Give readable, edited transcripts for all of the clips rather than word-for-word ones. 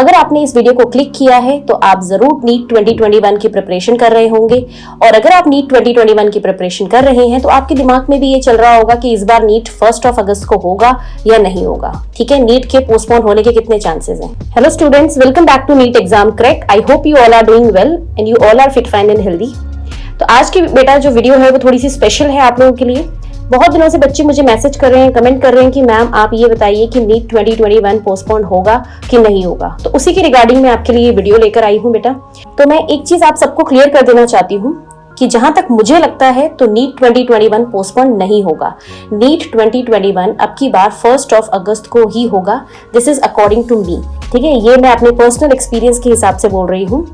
अगर आपने इस वीडियो को क्लिक किया है तो आप जरूर नीट 2021 की प्रिपरेशन कर रहे होंगे, और अगर आप नीट 2021 की प्रिपरेशन कर रहे हैं तो आपके दिमाग में भी ये चल रहा होगा कि इस बार नीट 1 अगस्त को होगा या नहीं होगा। ठीक है, नीट के पोस्टपोन होने के कितने चांसेस हैं। Hello students, welcome back to NEET exam crack. I hope you all are doing well and you all are fit fine and healthy. तो आज की बेटा जो वीडियो है वो थोड़ी सी स्पेशल है आप लोगों के लिए। बहुत दिनों से बच्चे मुझे मैसेज कर रहे हैं, कमेंट कर रहे हैं कि मैम आप ये बताइए कि नीट 2021 पोस्टपोन होगा कि नहीं होगा। तो उसी के रिगार्डिंग मैं आपके लिए वीडियो लेकर आई हूँ बेटा। तो मैं एक चीज आप सबको क्लियर कर देना चाहती हूँ कि जहां तक मुझे लगता है तो नीट 2021 पोस्टपोन नहीं होगा। नीट 2021 अब की बार 1 अगस्त को ही होगा। This is according to me. ठीक है, ये मैं अपने पर्सनल एक्सपीरियंस के हिसाब से बोल रही हूँ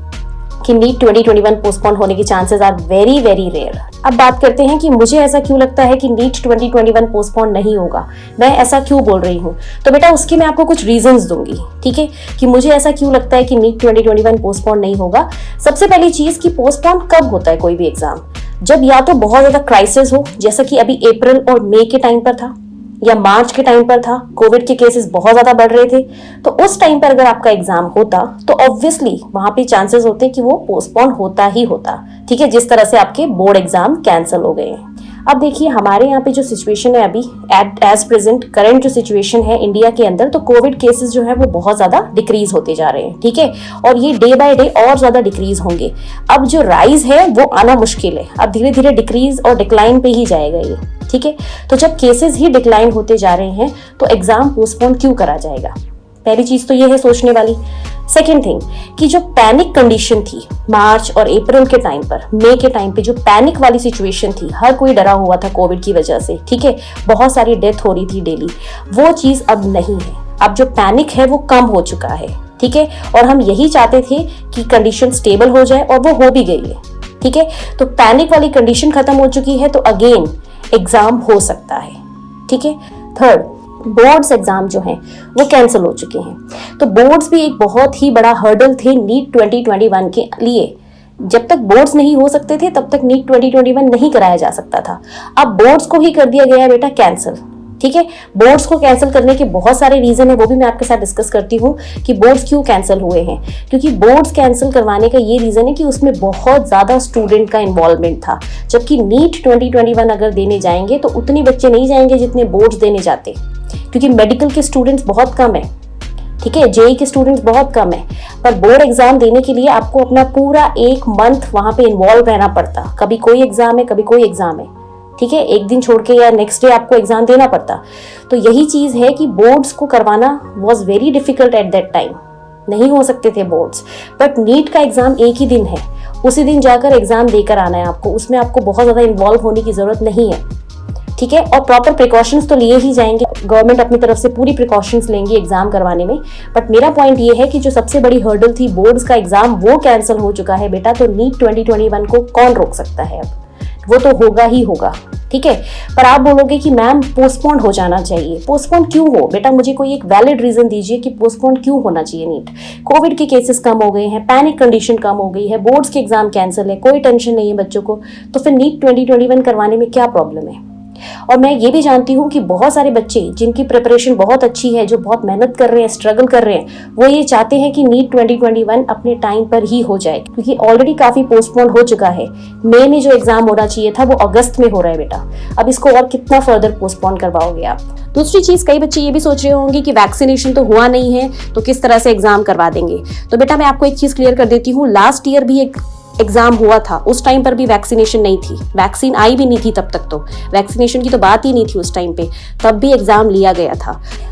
कि नीट 2021 पोस्टपोन होने के chances are very very rare. अब बात करते हैं कि मुझे ऐसा क्यों लगता है कि नीट 2021 पोस्टपोन नहीं होगा, मैं ऐसा क्यों बोल रही हूँ। तो बेटा उसके मैं आपको कुछ रीजंस दूंगी, ठीक है, कि मुझे ऐसा क्यों लगता है कि नीट 2021 पोस्टपोन नहीं होगा। सबसे पहली चीज कि पोस्टपोन कब होता है कोई भी एग्जाम, जब या तो बहुत ज्यादा क्राइसिस हो, जैसा कि अभी अप्रैल और मई के टाइम पर था या मार्च के टाइम पर था, कोविड के केसेस बहुत ज्यादा बढ़ रहे थे। तो उस टाइम पर अगर आपका एग्जाम होता तो ऑब्वियसली वहां पे चांसेस होते कि वो पोस्टपोन होता ही होता। ठीक है, जिस तरह से आपके बोर्ड एग्जाम कैंसिल हो गए हैं। अब देखिए हमारे यहाँ पे जो सिचुएशन है अभी एज प्रेजेंट करंट जो सिचुएशन है इंडिया के अंदर, तो कोविड केसेस जो है वो बहुत ज्यादा डिक्रीज होते जा रहे हैं। ठीक है, और ये डे बाय डे और ज्यादा डिक्रीज होंगे। अब जो राइज है वो आना मुश्किल है, अब धीरे धीरे डिक्रीज और डिक्लाइन पे ही जाएगा ये। ठीक है, तो जब केसेस ही डिक्लाइन होते जा रहे हैं तो एग्जाम पोस्टपोन क्यों करा जाएगा। पहली चीज तो ये है सोचने वाली। सेकेंड थिंग कि जो पैनिक कंडीशन थी मार्च और अप्रैल के टाइम पर, मई के टाइम पे जो पैनिक वाली सिचुएशन थी, हर कोई डरा हुआ था कोविड की वजह से। ठीक है, बहुत सारी डेथ हो रही थी डेली, वो चीज अब नहीं है। अब जो पैनिक है वो कम हो चुका है। ठीक है, और हम यही चाहते थे कि कंडीशन स्टेबल हो जाए और वो हो भी गई है। ठीक है, तो पैनिक वाली कंडीशन खत्म हो चुकी है, तो अगेन एग्जाम हो सकता है। ठीक है, थर्ड बोर्ड्स एग्जाम जो हैं वो कैंसिल हो चुके हैं। तो बोर्ड्स भी एक बहुत ही बड़ा हर्डल थे नीट 2021 के लिए। जब तक बोर्ड्स नहीं हो सकते थे तब तक नीट 2021 नहीं कराया जा सकता था। अब बोर्ड्स को ही कर दिया गया है बेटा कैंसिल। ठीक है, बोर्ड्स को कैंसिल करने के बहुत सारे रीजन है, वो भी मैं आपके साथ डिस्कस करती हूँ कि बोर्ड्स क्यों कैंसिल हुए हैं। क्योंकि बोर्ड्स कैंसिल करवाने का ये रीजन है कि उसमें बहुत ज्यादा स्टूडेंट का इन्वॉल्वमेंट था। जबकि नीट 2021 अगर देने जाएंगे तो उतने बच्चे नहीं जाएंगे जितने बोर्ड्स देने जाते, क्योंकि मेडिकल के स्टूडेंट्स बहुत कम है। ठीक है, जेई के स्टूडेंट्स बहुत कम है, पर बोर्ड एग्जाम देने के लिए आपको अपना पूरा 1 मंथ वहां पे इन्वॉल्व रहना पड़ता। कभी कोई एग्जाम है, कभी कोई एग्जाम है। ठीक है, एक दिन छोड़ के या नेक्स्ट डे आपको एग्जाम देना पड़ता। तो यही चीज है कि बोर्ड्स को करवाना was very difficult at that time, नहीं हो सकते थे बोर्ड्स। बट नीट का एग्जाम एक ही दिन है, उसी दिन जाकर एग्जाम देकर आना है आपको, उसमें आपको बहुत ज्यादा इन्वॉल्व होने की जरूरत नहीं है। ठीक है, और प्रॉपर प्रिकॉशंस तो लिए ही जाएंगे, गवर्नमेंट अपनी तरफ से पूरी प्रिकॉशंस लेंगी एग्जाम करवाने में। बट मेरा पॉइंट ये है कि जो सबसे बड़ी हर्डल थी बोर्ड्स का एग्जाम वो कैंसिल हो चुका है बेटा। तो नीट 2021 को कौन रोक सकता है, अब वो तो होगा ही होगा। ठीक है, पर आप बोलोगे कि मैम पोस्टपोन हो जाना चाहिए। पोस्टपोन क्यों हो बेटा, मुझे कोई एक वैलिड रीजन दीजिए कि पोस्टपोन क्यों होना चाहिए। नीट कोविड के केसेस कम हो गए हैं, पैनिक कंडीशन कम हो गई है, बोर्ड्स के एग्जाम कैंसिल है, कोई टेंशन नहीं है बच्चों को, तो फिर नीट 2021 करवाने में क्या प्रॉब्लम है। और मैं ये भी जानती हूँ कि बहुत सारे बच्चे जिनकी प्रिपरेशन बहुत अच्छी है, जो बहुत मेहनत कर रहे हैं, स्ट्रगल कर रहे हैं, वो ये चाहते हैं कि नीट 2021 अपने टाइम पर ही हो जाए, क्योंकि ऑलरेडी काफी पोस्टपोन हो चुका है। मई में जो एग्जाम होना चाहिए था वो अगस्त में हो रहा है बेटा। अब इसको और कितना फर्दर पोस्टपोन करवाओगे आप। दूसरी चीज, कई बच्चे ये भी सोच रहे होंगे कि वैक्सीनेशन तो हुआ नहीं है तो किस तरह से एग्जाम करवा देंगे। तो बेटा मैं आपको एक चीज क्लियर कर देती हूँ, लास्ट ईयर भी एक एग्जाम हुआ था, उस टाइम पर भी वैक्सीनेशन नहीं थी, वैक्सीन आई भी नहीं थी तब तक, तो वैक्सीनेशन की तो बात ही नहीं थी उस टाइम पे, तब भी एग्जाम लिया गया था।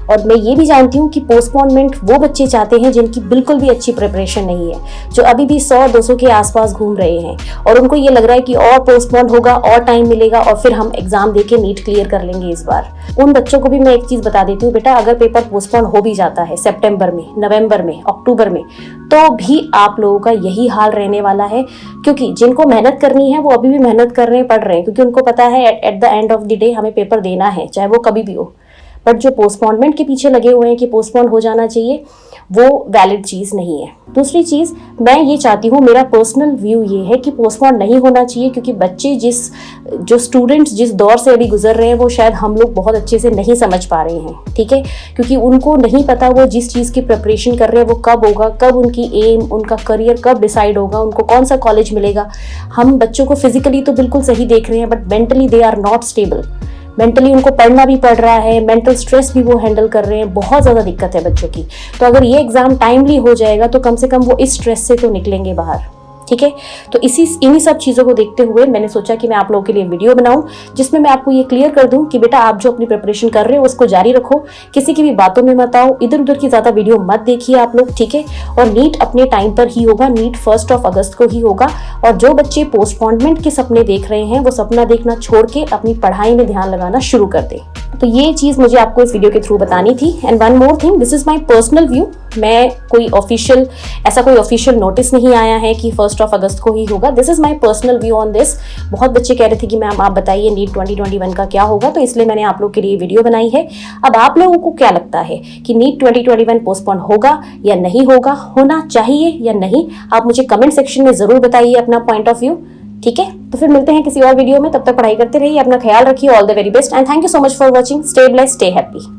और मैं ये भी जानती हूँ कि पोस्टपोनमेंट वो बच्चे चाहते हैं जिनकी बिल्कुल भी अच्छी प्रिपरेशन नहीं है, जो अभी भी 100-200 के आसपास घूम रहे हैं और उनको ये लग रहा है कि और पोस्टपोन होगा और टाइम मिलेगा और फिर हम एग्जाम देके नीट क्लियर कर लेंगे इस बार। उन बच्चों को भी मैं एक चीज बता देती हूँ बेटा, अगर पेपर पोस्टपोन हो भी जाता है सितंबर में, नवंबर में, अक्टूबर में, तो भी आप लोगों का यही हाल रहने वाला है। क्योंकि जिनको मेहनत करनी है वो अभी भी मेहनत कर रहे हैं, पढ़ रहे हैं, क्योंकि उनको पता है at the end of the day हमें पेपर देना है, चाहे वो कभी भी हो। बट जो पोस्टपोनमेंट के पीछे लगे हुए हैं कि पोस्टपोन हो जाना चाहिए, वो वैलिड चीज़ नहीं है। दूसरी चीज़ मैं ये चाहती हूँ, मेरा पर्सनल व्यू ये है कि पोस्टपोन नहीं होना चाहिए, क्योंकि बच्चे जो स्टूडेंट्स जिस दौर से अभी गुजर रहे हैं वो शायद हम लोग बहुत अच्छे से नहीं समझ पा रहे हैं, ठीक है, क्योंकि उनको नहीं पता वो जिस चीज़ की प्रिपरेशन कर रहे हैं वो कब होगा, कब उनकी एम, उनका करियर कब डिसाइड होगा, उनको कौन सा कॉलेज मिलेगा। हम बच्चों को फिजिकली तो बिल्कुल सही देख रहे हैं, but mentally they are not stable. Mentally उनको पढ़ना भी पड़ रहा है, मेंटल स्ट्रेस भी वो हैंडल कर रहे हैं, बहुत ज़्यादा दिक्कत है बच्चों की। तो अगर ये एग्ज़ाम टाइमली हो जाएगा तो कम से कम वो इस स्ट्रेस से तो निकलेंगे बाहर, ठीक है। तो इन्हीं सब चीज़ों को देखते हुए मैंने सोचा कि मैं आप लोगों के लिए वीडियो बनाऊं, जिसमें मैं आपको ये क्लियर कर दूं कि बेटा आप जो अपनी प्रिपरेशन कर रहे हो उसको जारी रखो, किसी की भी बातों में मत आओ, इधर उधर की ज़्यादा वीडियो मत देखिए आप लोग, ठीक है। और नीट अपने टाइम पर ही होगा, नीट 1 अगस्त को ही होगा। और जो बच्चे पोस्टपोनमेंट के सपने देख रहे हैं वो सपना देखना छोड़ के अपनी पढ़ाई में ध्यान लगाना शुरू कर दें। तो ये चीज़ मुझे आपको इस वीडियो के थ्रू बतानी थी। And one more thing, this is my personal view. मैं ऐसा कोई ऑफिशियल नोटिस नहीं आया है कि 1 अगस्त को ही होगा। This is my personal view on this. बहुत बच्चे कह रहे थे कि मैम आप बताइए नीट 2021 का क्या होगा, तो इसलिए मैंने आप लोग के लिए वीडियो बनाई है। अब आप लोगों को क्या लगता है कि नीट 2021 पोस्टपोन होगा या नहीं होगा, होना चाहिए या नहीं, आप मुझे कमेंट सेक्शन में जरूर बताइए अपना पॉइंट ऑफ व्यू, ठीक है। तो फिर मिलते हैं किसी और वीडियो में, तब तक पढ़ाई करते रहिए, अपना ख्याल रखिए। All the very best and thank you so much for watching. Stay blessed, stay happy.